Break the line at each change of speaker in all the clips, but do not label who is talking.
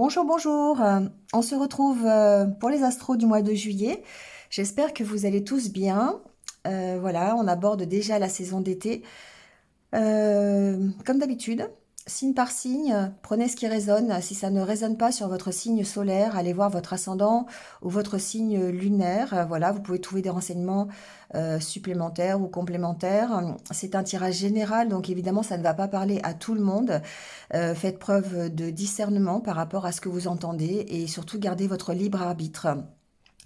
Bonjour, bonjour. On se retrouve pour les astros du mois de juillet. J'espère que vous allez tous bien. Voilà, on aborde déjà la saison d'été. Comme d'habitude, signe par signe, prenez ce qui résonne. Si ça ne résonne pas sur votre signe solaire, allez voir votre ascendant ou votre signe lunaire. Voilà, vous pouvez trouver des renseignements supplémentaires ou complémentaires. C'est un tirage général, donc évidemment, ça ne va pas parler à tout le monde. Faites preuve de discernement par rapport à ce que vous entendez et surtout gardez votre libre arbitre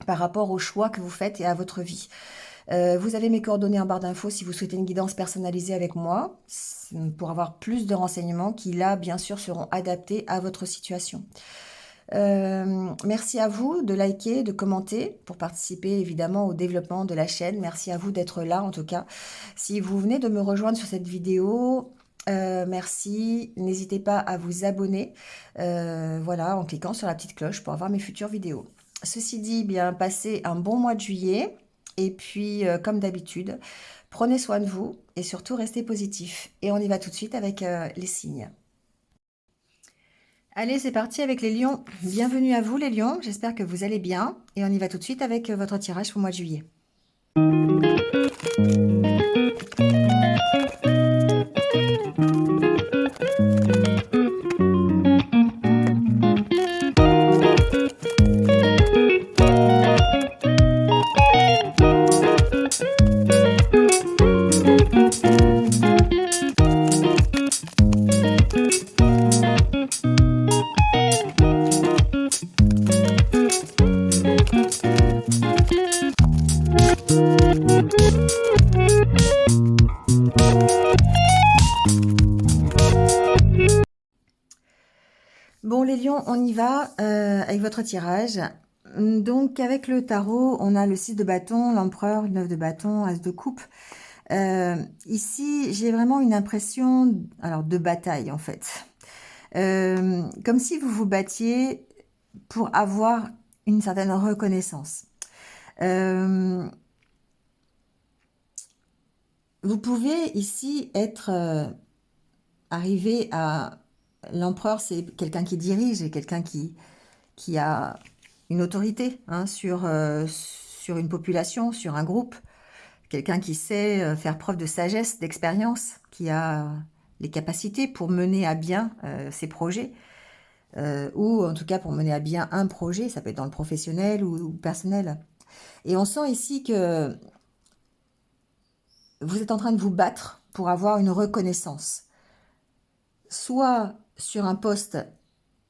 par rapport aux choix que vous faites et à votre vie. Vous avez mes coordonnées en barre d'infos si vous souhaitez une guidance personnalisée avec moi pour avoir plus de renseignements qui là bien sûr seront adaptés à votre situation. Merci à vous de liker, de commenter pour participer évidemment au développement de la chaîne. Merci à vous d'être là en tout cas. Si vous venez de me rejoindre sur cette vidéo, merci. N'hésitez pas à vous abonner voilà, en cliquant sur la petite cloche pour avoir mes futures vidéos. Ceci dit, bien passez un bon mois de juillet. Et puis, comme d'habitude, prenez soin de vous et surtout restez positif. Et on y va tout de suite avec les signes. Allez, c'est parti avec les lions. Bienvenue à vous les lions, j'espère que vous allez bien. Et on y va tout de suite avec votre tirage pour le mois de juillet. Bon les lions, on y va avec votre tirage. Donc avec le tarot, on a le 6 de bâton, l'empereur, le 9 de bâton, as de coupe. Ici, j'ai vraiment une impression alors, de bataille en fait. Comme si vous vous battiez pour avoir une certaine reconnaissance. Vous pouvez ici être arrivé à... L'empereur, c'est quelqu'un qui dirige et quelqu'un qui a une autorité hein, sur une population, sur un groupe. Quelqu'un qui sait faire preuve de sagesse, d'expérience, qui a les capacités pour mener à bien ses projets, ou en tout cas pour mener à bien un projet, ça peut être dans le professionnel ou personnel. Et on sent ici que vous êtes en train de vous battre pour avoir une reconnaissance. Soit sur un poste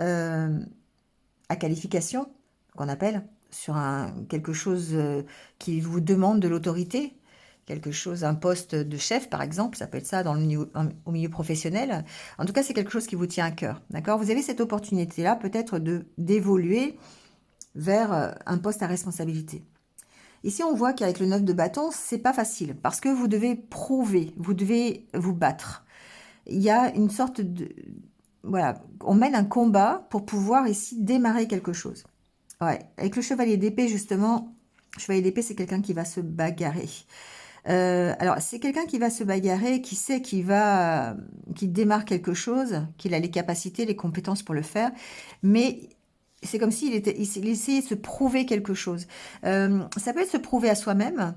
à qualification, qu'on appelle, sur quelque chose qui vous demande de l'autorité, quelque chose, un poste de chef par exemple, ça peut être ça au milieu professionnel. En tout cas, c'est quelque chose qui vous tient à cœur, d'accord? Vous avez cette opportunité-là peut-être d'évoluer vers un poste à responsabilité. Ici, on voit qu'avec le 9 de bâton, c'est pas facile parce que vous devez prouver, vous devez vous battre. Il y a une sorte de... Voilà, on mène un combat pour pouvoir ici démarrer quelque chose. Ouais, avec le chevalier d'épée, justement, le chevalier d'épée, c'est quelqu'un qui va se bagarrer. Alors, c'est quelqu'un qui va se bagarrer, qui sait qu'il démarre quelque chose, qu'il a les capacités, les compétences pour le faire, mais c'est comme s'il essayait de se prouver quelque chose. Ça peut être se prouver à soi-même,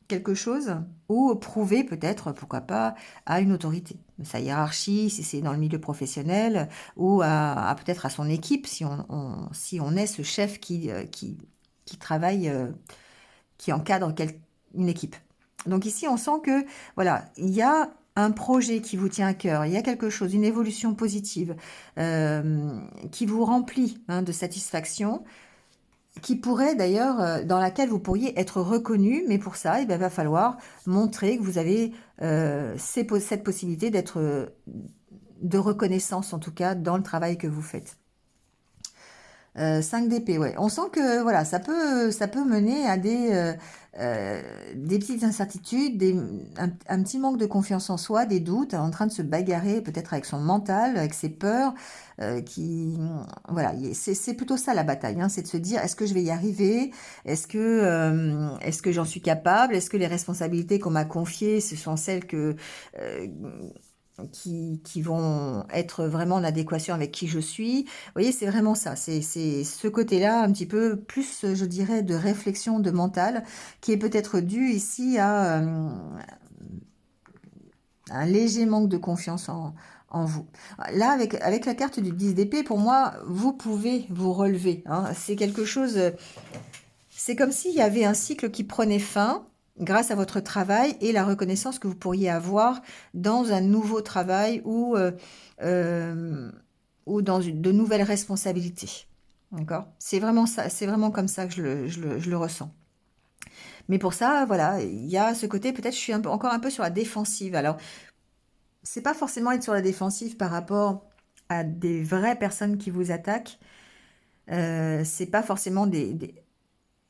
quelque chose, ou prouver peut-être, pourquoi pas, à une autorité, sa hiérarchie, si c'est dans le milieu professionnel, ou peut-être à son équipe, si on est ce chef qui travaille, qui encadre une équipe. Donc ici, on sent que, voilà, il y a un projet qui vous tient à cœur, il y a quelque chose, une évolution positive qui vous remplit hein, de satisfaction, qui pourrait d'ailleurs, dans laquelle vous pourriez être reconnu, mais pour ça, il va falloir montrer que vous avez cette possibilité d'être de reconnaissance, en tout cas, dans le travail que vous faites. 5 d'épée, ouais. On sent que voilà, ça peut mener à des petites incertitudes, un petit manque de confiance en soi, des doutes, en train de se bagarrer peut-être avec son mental, avec ses peurs, voilà, c'est plutôt ça la bataille, hein, c'est de se dire est-ce que je vais y arriver, est-ce que j'en suis capable, est-ce que les responsabilités qu'on m'a confiées, ce sont celles qui vont être vraiment en adéquation avec qui je suis. Vous voyez, c'est vraiment ça. C'est ce côté-là, un petit peu plus, je dirais, de réflexion, de mental, qui est peut-être dû ici à un léger manque de confiance en vous. Là, avec la carte du 10 d'épée, pour moi, vous pouvez vous relever. Hein. C'est quelque chose... C'est comme s'il y avait un cycle qui prenait fin grâce à votre travail et la reconnaissance que vous pourriez avoir dans un nouveau travail euh, ou dans de nouvelles responsabilités. D'accord? C'est vraiment ça, c'est vraiment comme ça que je le ressens. Mais pour ça, voilà, il y a ce côté, peut-être je suis encore un peu sur la défensive. Alors, c'est pas forcément être sur la défensive par rapport à des vraies personnes qui vous attaquent. C'est pas forcément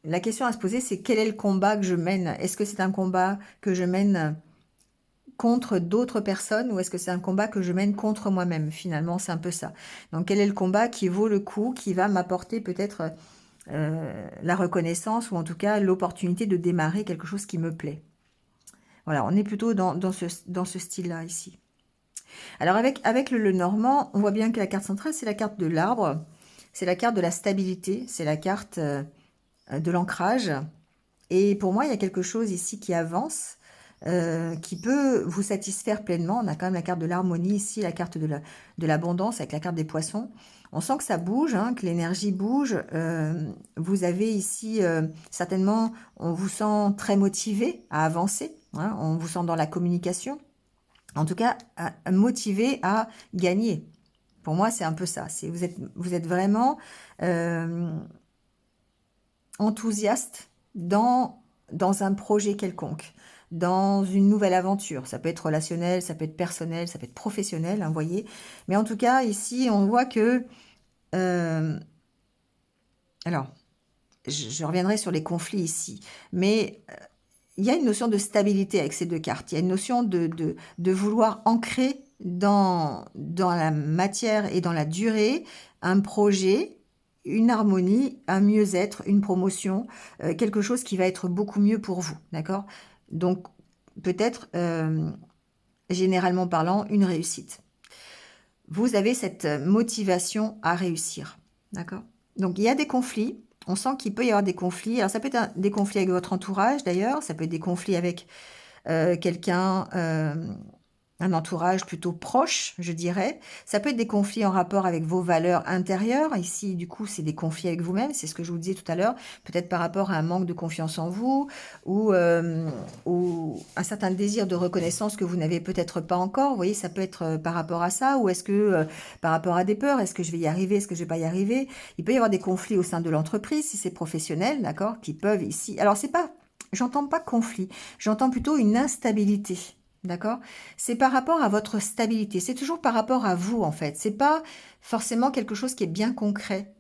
La question à se poser, c'est quel est le combat que je mène? Est-ce que c'est un combat que je mène contre d'autres personnes ou est-ce que c'est un combat que je mène contre moi-même? Finalement, c'est un peu ça. Donc, quel est le combat qui vaut le coup, qui va m'apporter peut-être la reconnaissance ou en tout cas l'opportunité de démarrer quelque chose qui me plaît? Voilà, on est plutôt dans ce style-là ici. Alors, avec le Normand, on voit bien que la carte centrale, c'est la carte de l'arbre, c'est la carte de la stabilité, c'est la carte de l'ancrage. Et pour moi, il y a quelque chose ici qui avance, qui peut vous satisfaire pleinement. On a quand même la carte de l'harmonie ici, la carte de l'abondance avec la carte des poissons. On sent que ça bouge, hein, que l'énergie bouge. Vous avez ici, certainement, on vous sent très motivé à avancer. Hein, on vous sent dans la communication. En tout cas, motivé à gagner. Pour moi, c'est un peu ça. Vous êtes vraiment enthousiaste dans un projet quelconque, dans une nouvelle aventure. Ça peut être relationnel, ça peut être personnel, ça peut être professionnel, hein, vous voyez. Mais en tout cas, ici, on voit que... alors, je reviendrai sur les conflits ici, mais il y a une notion de stabilité avec ces deux cartes. Il y a une notion de vouloir ancrer dans la matière et dans la durée un projet, une harmonie, un mieux-être, une promotion, quelque chose qui va être beaucoup mieux pour vous, d'accord? Donc, peut-être, généralement parlant, une réussite. Vous avez cette motivation à réussir, d'accord? Donc, il y a des conflits. On sent qu'il peut y avoir des conflits. Alors, ça peut être des conflits avec votre entourage, d'ailleurs. Ça peut être des conflits avec quelqu'un, un entourage plutôt proche, je dirais. Ça peut être des conflits en rapport avec vos valeurs intérieures. Ici, du coup, c'est des conflits avec vous-même. C'est ce que je vous disais tout à l'heure. Peut-être par rapport à un manque de confiance en vous ou un certain désir de reconnaissance que vous n'avez peut-être pas encore. Vous voyez, ça peut être par rapport à ça. Ou est-ce que par rapport à des peurs, est-ce que je vais y arriver, est-ce que je vais pas y arriver? Il peut y avoir des conflits au sein de l'entreprise, si c'est professionnel, d'accord, qui peuvent ici... Alors, c'est pas... J'entends pas conflit. J'entends plutôt une instabilité. D'accord? C'est par rapport à votre stabilité. C'est toujours par rapport à vous, en fait. C'est pas forcément quelque chose qui est bien concret.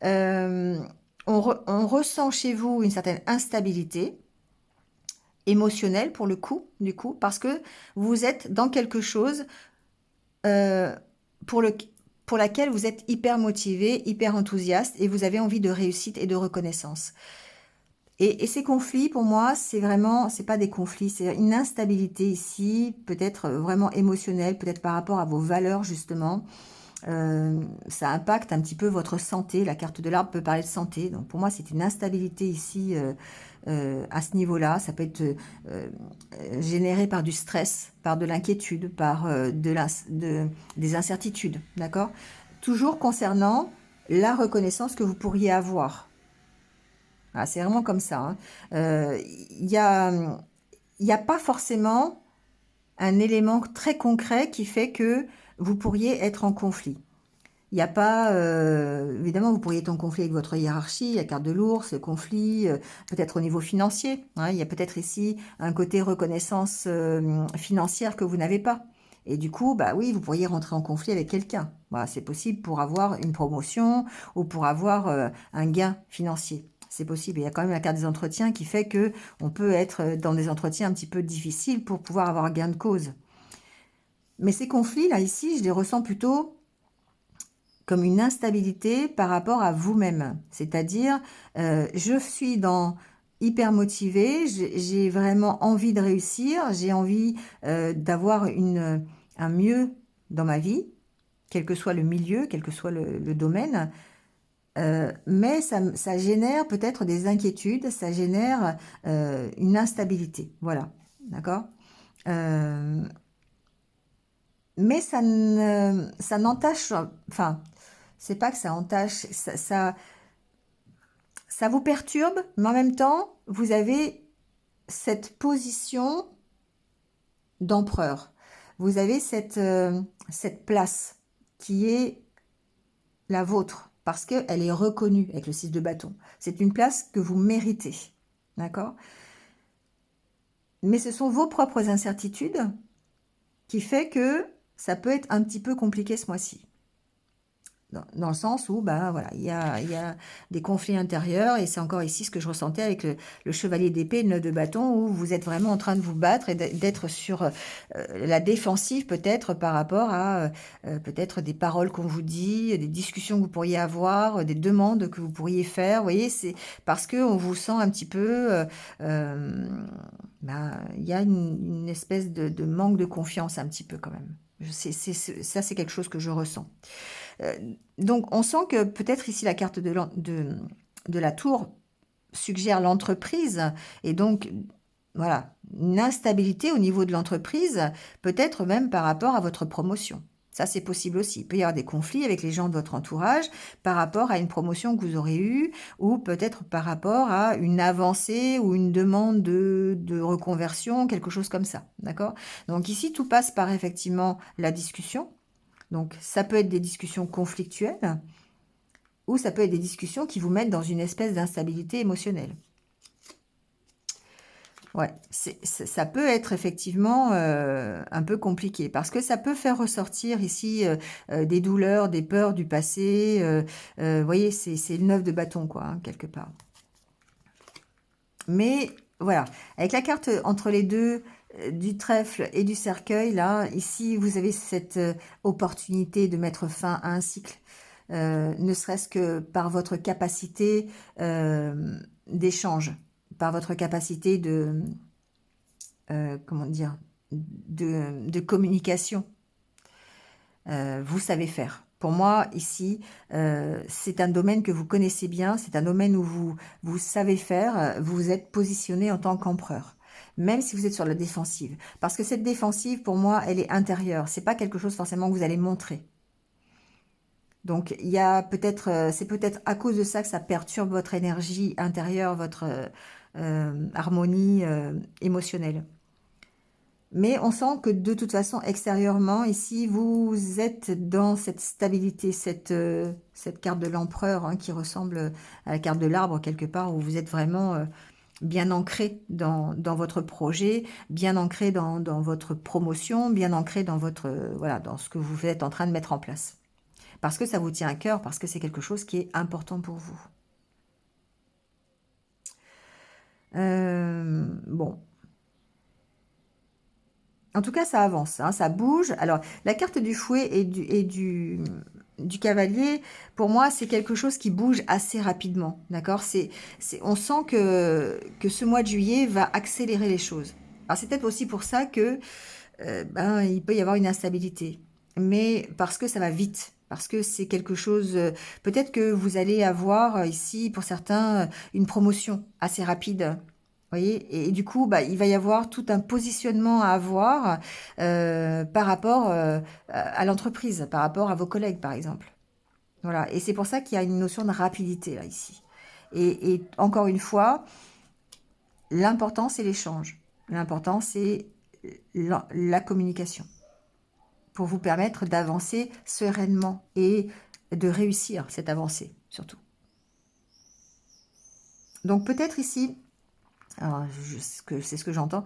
Euh, on ressent chez vous une certaine instabilité émotionnelle, pour le coup, du coup, parce que vous êtes dans quelque chose euh, pour pour laquelle vous êtes hyper motivé, hyper enthousiaste et vous avez envie de réussite et de reconnaissance. Et ces conflits, pour moi, c'est pas des conflits, c'est une instabilité ici, peut-être vraiment émotionnelle, peut-être par rapport à vos valeurs, justement. Ça impacte un petit peu votre santé. La carte de l'arbre peut parler de santé. Donc, pour moi, c'est une instabilité ici, à ce niveau-là. Ça peut être généré par du stress, par de l'inquiétude, par des incertitudes. D'accord? Toujours concernant la reconnaissance que vous pourriez avoir. Ah, c'est vraiment comme ça. Hein. Il y a, il n'y a pas forcément un élément très concret qui fait que vous pourriez être en conflit. Il n'y a pas, évidemment, vous pourriez être en conflit avec votre hiérarchie, la carte de l'ours, conflit, peut-être au niveau financier. Hein. Il y a peut-être ici un côté reconnaissance financière que vous n'avez pas. Et du coup, bah oui, vous pourriez rentrer en conflit avec quelqu'un. Voilà, c'est possible pour avoir une promotion ou pour avoir un gain financier. C'est possible. Il y a quand même la carte des entretiens qui fait que on peut être dans des entretiens un petit peu difficiles pour pouvoir avoir gain de cause. Mais ces conflits-là, ici, je les ressens plutôt comme une instabilité par rapport à vous-même. C'est-à-dire, je suis hyper motivée, j'ai vraiment envie de réussir, j'ai envie d'avoir un mieux dans ma vie, quel que soit le milieu, quel que soit le domaine, mais ça génère peut-être des inquiétudes, ça génère une instabilité, voilà, d'accord. Mais ça n'entache, enfin, c'est pas que ça entache, ça vous perturbe, mais en même temps, vous avez cette position d'empereur. Vous avez cette place qui est la vôtre, parce qu'elle est reconnue avec le 6 de bâton. C'est une place que vous méritez, d'accord? Mais ce sont vos propres incertitudes qui fait que ça peut être un petit peu compliqué ce mois-ci. Dans le sens où, ben voilà, il y a des conflits intérieurs, et c'est encore ici ce que je ressentais avec le chevalier d'épée et le 9 de bâton, où vous êtes vraiment en train de vous battre et d'être sur la défensive peut-être par rapport à peut-être des paroles qu'on vous dit, des discussions que vous pourriez avoir, des demandes que vous pourriez faire. Vous voyez, c'est parce qu'on vous sent un petit peu, il y a une espèce de manque de confiance un petit peu quand même. Ça, c'est quelque chose que je ressens. Donc, on sent que peut-être ici la carte de la tour suggère l'entreprise, et donc, voilà, une instabilité au niveau de l'entreprise, peut-être même par rapport à votre promotion. Ça, c'est possible aussi. Il peut y avoir des conflits avec les gens de votre entourage par rapport à une promotion que vous aurez eue, ou peut-être par rapport à une avancée ou une demande de reconversion, quelque chose comme ça. D'accord? Donc ici, tout passe par effectivement la discussion. Donc, ça peut être des discussions conflictuelles, ou ça peut être des discussions qui vous mettent dans une espèce d'instabilité émotionnelle. Ouais, ça peut être effectivement un peu compliqué, parce que ça peut faire ressortir ici des douleurs, des peurs du passé. Vous voyez, c'est le 9 de bâton, quoi, hein, quelque part. Mais voilà, avec la carte entre les deux, du trèfle et du cercueil, là, ici, vous avez cette opportunité de mettre fin à un cycle, ne serait-ce que par votre capacité d'échange, par votre capacité comment dire, de communication. Vous savez faire. Pour moi, ici, c'est un domaine que vous connaissez bien, c'est un domaine où vous savez faire, vous vous êtes positionné en tant qu'empereur, même si vous êtes sur la défensive. Parce que cette défensive, pour moi, elle est intérieure. C'est pas quelque chose forcément que vous allez montrer. Donc, il y a peut-être, c'est peut-être à cause de ça que ça perturbe votre énergie intérieure, votre harmonie émotionnelle. Mais on sent que de toute façon, extérieurement, ici, vous êtes dans cette stabilité, cette carte de l'empereur, hein, qui ressemble à la carte de l'arbre quelque part, où vous êtes vraiment bien ancré dans votre projet, bien ancré dans votre promotion, bien ancré dans voilà, dans ce que vous êtes en train de mettre en place. Parce que ça vous tient à cœur, parce que c'est quelque chose qui est important pour vous. Bon. En tout cas, ça avance, hein, ça bouge. Alors, la carte du fouet du cavalier, pour moi, c'est quelque chose qui bouge assez rapidement. D'accord? On sent que ce mois de juillet va accélérer les choses. Alors, c'est peut-être aussi pour ça que il peut y avoir une instabilité. Mais parce que ça va vite. Parce que c'est quelque chose... peut-être que vous allez avoir ici, pour certains, une promotion assez rapide. Vous voyez, et du coup, il va y avoir tout un positionnement à avoir par rapport à l'entreprise, par rapport à vos collègues, par exemple. Voilà, et c'est pour ça qu'il y a une notion de rapidité, là, ici. Et encore une fois, l'important, c'est l'échange. L'important, c'est la communication pour vous permettre d'avancer sereinement et de réussir cette avancée, surtout. Donc, peut-être ici, alors, c'est ce que j'entends,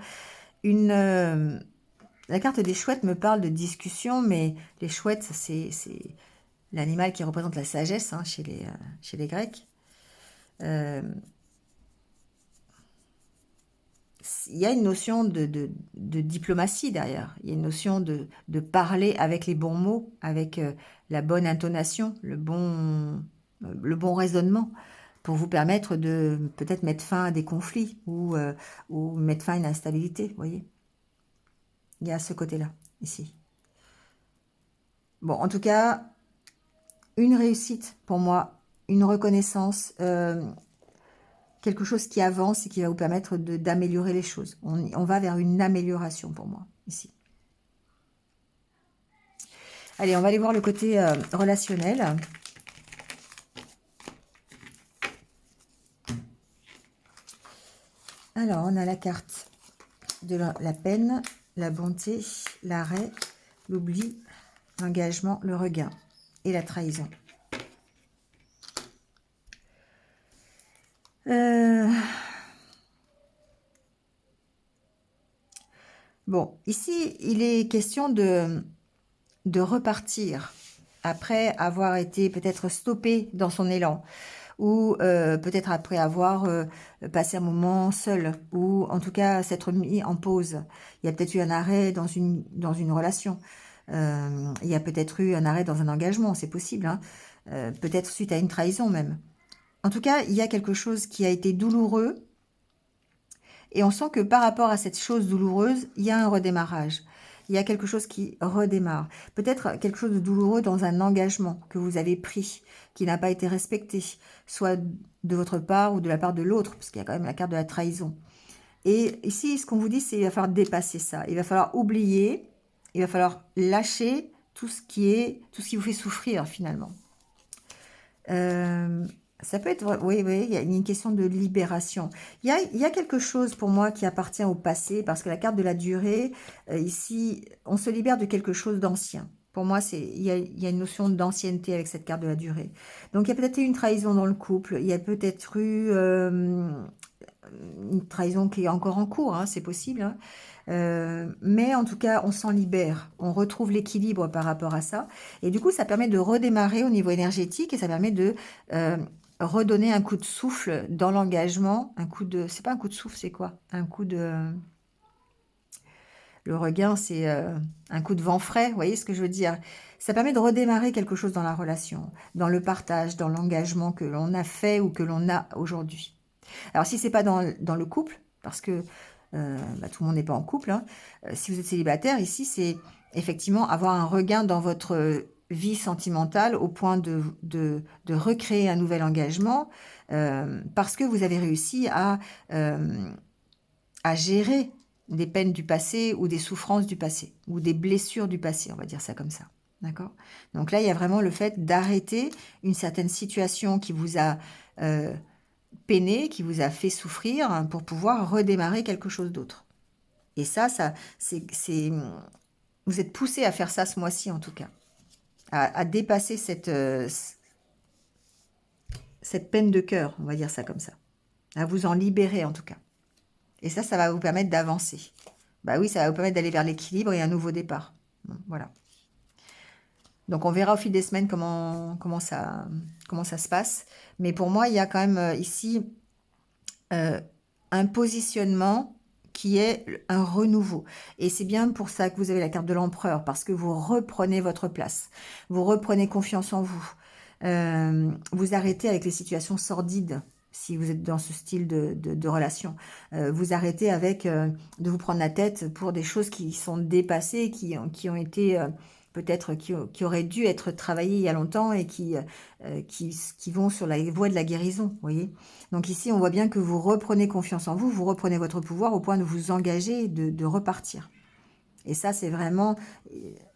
la carte des chouettes me parle de discussion, mais les chouettes, c'est l'animal qui représente la sagesse, hein, chez les Grecs. Il y a une notion de diplomatie derrière. Il y a une notion de parler avec les bons mots, avec la bonne intonation, le bon raisonnement, pour vous permettre de peut-être mettre fin à des conflits ou mettre fin à une instabilité, vous voyez. Il y a ce côté-là, ici. Bon, en tout cas, une réussite pour moi, une reconnaissance, quelque chose qui avance et qui va vous permettre d'améliorer les choses. On va vers une amélioration pour moi, ici. Allez, on va aller voir le côté relationnel. Alors, on a la carte de la peine, la bonté, l'arrêt, l'oubli, l'engagement, le regain et la trahison. Bon, ici, il est question de repartir après avoir été peut-être stoppé dans son élan ou peut-être après avoir passé un moment seul ou en tout cas s'être mis en pause. Il y a peut-être eu un arrêt dans une relation. Il y a peut-être eu un arrêt dans un engagement, c'est possible, hein. Peut-être suite à une trahison même. En tout cas, il y a quelque chose qui a été douloureux et on sent que par rapport à cette chose douloureuse, il y a un redémarrage. Il y a quelque chose qui redémarre. Peut-être quelque chose de douloureux dans un engagement que vous avez pris, qui n'a pas été respecté, soit de votre part ou de la part de l'autre, parce qu'il y a quand même la carte de la trahison. Et ici, ce qu'on vous dit, c'est qu'il va falloir dépasser ça. Il va falloir oublier, il va falloir lâcher tout ce qui vous fait souffrir finalement. Ça peut être, oui, il y a une question de libération. Il y a quelque chose pour moi qui appartient au passé, parce que la carte de la durée, ici, on se libère de quelque chose d'ancien. Pour moi, il y a une notion d'ancienneté avec cette carte de la durée. Donc, il y a peut-être eu une trahison dans le couple, il y a peut-être eu une trahison qui est encore en cours, hein, c'est possible, hein. Mais en tout cas, on s'en libère, on retrouve l'équilibre par rapport à ça. Et du coup, ça permet de redémarrer au niveau énergétique et ça permet de redonner un coup de souffle dans l'engagement. C'est pas un coup de souffle, c'est quoi? Un coup de... Le regain, c'est un coup de vent frais, vous voyez ce que je veux dire? Ça permet de redémarrer quelque chose dans la relation, dans le partage, dans l'engagement que l'on a fait ou que l'on a aujourd'hui. Alors, si c'est pas dans le couple, parce que tout le monde n'est pas en couple, hein, si vous êtes célibataire, ici, c'est effectivement avoir un regain dans votre vie sentimentale au point de recréer un nouvel engagement parce que vous avez réussi à gérer des peines du passé ou des souffrances du passé ou des blessures du passé, on va dire ça comme ça. D'accord? Donc là, il y a vraiment le fait d'arrêter une certaine situation qui vous a peiné, qui vous a fait souffrir hein, pour pouvoir redémarrer quelque chose d'autre. Et ça vous êtes poussé à faire ça ce mois-ci en tout cas, à dépasser cette peine de cœur, on va dire ça comme ça, à vous en libérer en tout cas. Et ça va vous permettre d'avancer. Bah oui, ça va vous permettre d'aller vers l'équilibre et un nouveau départ. Bon, voilà. Donc on verra au fil des semaines comment ça se passe. Mais pour moi, il y a quand même ici un positionnement qui est un renouveau. Et c'est bien pour ça que vous avez la carte de l'empereur, parce que vous reprenez votre place. Vous reprenez confiance en vous. Vous arrêtez avec les situations sordides, si vous êtes dans ce style de relation. Vous arrêtez avec de vous prendre la tête pour des choses qui sont dépassées, qui ont été... peut-être qui auraient dû être travaillées il y a longtemps et qui vont sur la voie de la guérison, vous voyez. Donc ici, on voit bien que vous reprenez confiance en vous, vous reprenez votre pouvoir au point de vous engager et de repartir. Et ça, c'est vraiment...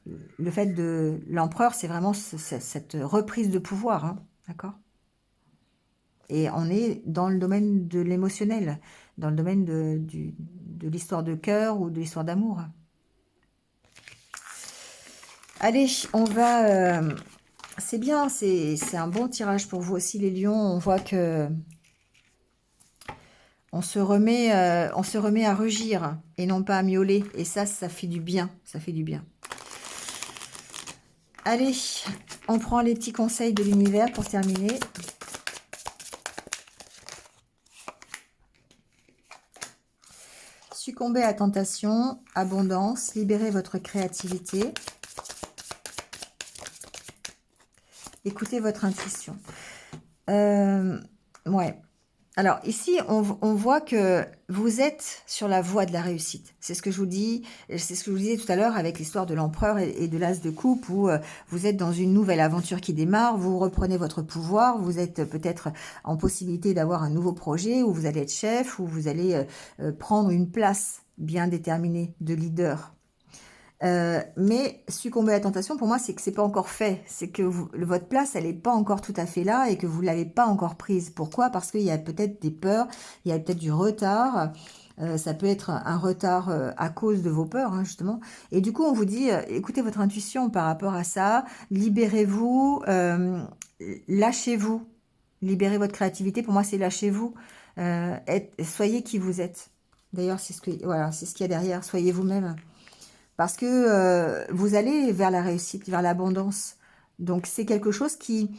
Le fait de l'empereur, c'est vraiment cette reprise de pouvoir, hein, d'accord? Et on est dans le domaine de l'émotionnel, dans le domaine de l'histoire de cœur ou de l'histoire d'amour. Allez, on va... c'est bien, c'est un bon tirage pour vous aussi, les lions. On voit que on se remet à rugir et non pas à miauler. Et ça fait du bien. Ça fait du bien. Allez, on prend les petits conseils de l'univers pour terminer. Succombez à la tentation, abondance, libérez votre créativité. Écoutez votre intuition. Ouais. Alors ici, on voit que vous êtes sur la voie de la réussite. C'est ce que je vous dis, c'est ce que je vous disais tout à l'heure avec l'histoire de l'empereur et de l'as de coupe où vous êtes dans une nouvelle aventure qui démarre, vous reprenez votre pouvoir, vous êtes peut-être en possibilité d'avoir un nouveau projet où vous allez être chef, où vous allez prendre une place bien déterminée de leader. Mais succomber à la tentation, pour moi, c'est que c'est pas encore fait. C'est que votre place, elle n'est pas encore tout à fait là et que vous l'avez pas encore prise. Pourquoi? Parce qu'il y a peut-être des peurs, il y a peut-être du retard. Ça peut être un retard à cause de vos peurs, hein, justement. Et du coup, on vous dit, écoutez votre intuition par rapport à ça, libérez-vous, lâchez-vous, libérez votre créativité. Pour moi, c'est lâchez-vous, soyez qui vous êtes. D'ailleurs, voilà, c'est ce qu'il y a derrière. Soyez vous-même. Parce que vous allez vers la réussite, vers l'abondance. Donc c'est quelque chose qui,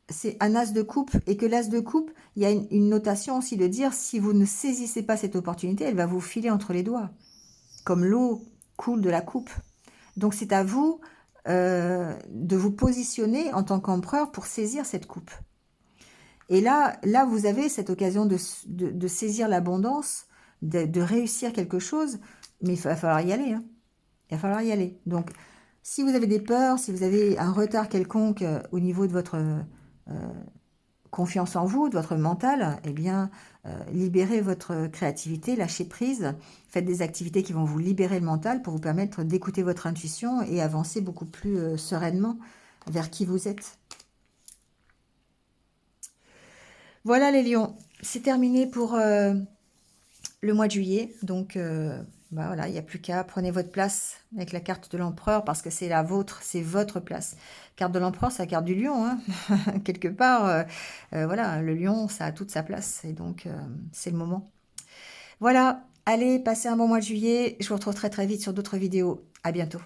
c'est un as de coupe, et que l'as de coupe, il y a une notation aussi de dire, si vous ne saisissez pas cette opportunité, elle va vous filer entre les doigts, comme l'eau coule de la coupe. Donc c'est à vous de vous positionner en tant qu'empereur pour saisir cette coupe. Et là vous avez cette occasion de saisir l'abondance, de réussir quelque chose, mais il va falloir y aller, hein. Il va falloir y aller. Donc, si vous avez des peurs, si vous avez un retard quelconque au niveau de votre confiance en vous, de votre mental, eh bien, libérez votre créativité, lâchez prise, faites des activités qui vont vous libérer le mental pour vous permettre d'écouter votre intuition et avancer beaucoup plus sereinement vers qui vous êtes. Voilà les lions, c'est terminé pour le mois de juillet, donc bah voilà, il n'y a plus qu'à, prenez votre place avec la carte de l'empereur parce que c'est la vôtre, c'est votre place. Carte de l'empereur, c'est la carte du lion, hein. Quelque part, voilà, le lion, ça a toute sa place et donc c'est le moment. Voilà, allez, passez un bon mois de juillet, je vous retrouve très très vite sur d'autres vidéos. À bientôt.